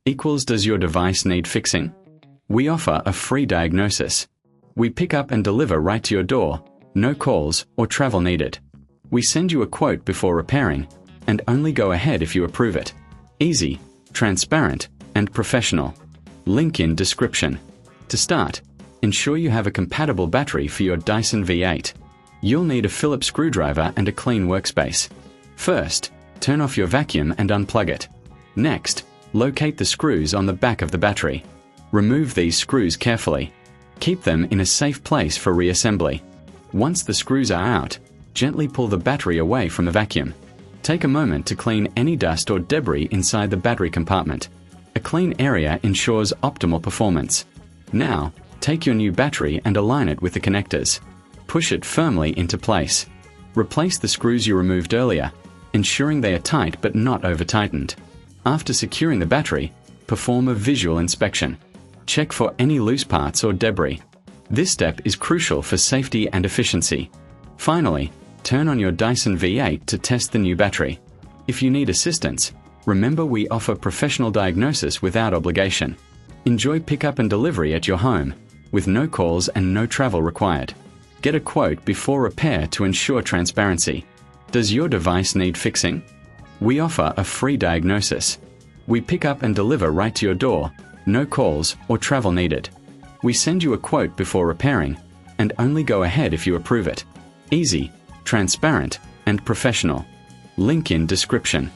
equals does your device need fixing? We offer a free diagnosis. We pick up and deliver right to your door, no calls or travel needed. We send you a quote before repairing, and only go ahead if you approve it. Easy, transparent, and professional. Link in description. To start, ensure you have a compatible battery for your Dyson V8. You'll need a Phillips screwdriver and a clean workspace. First, turn off your vacuum and unplug it. Next, locate the screws on the back of the battery. Remove these screws carefully. Keep them in a safe place for reassembly. Once the screws are out, gently pull the battery away from the vacuum. Take a moment to clean any dust or debris inside the battery compartment. A clean area ensures optimal performance. Now, take your new battery and align it with the connectors. Push it firmly into place. Replace the screws you removed earlier, ensuring they are tight but not over-tightened. After securing the battery, perform a visual inspection. Check for any loose parts or debris. This step is crucial for safety and efficiency. Finally, turn on your Dyson V8 to test the new battery. If you need assistance, remember we offer professional diagnosis without obligation. Enjoy pickup and delivery at your home, with no calls and no travel required. Get a quote before repair to ensure transparency. Does your device need fixing? We offer a free diagnosis. We pick up and deliver right to your door, no calls or travel needed. We send you a quote before repairing, and only go ahead if you approve it. Easy, transparent, and professional. Link in description.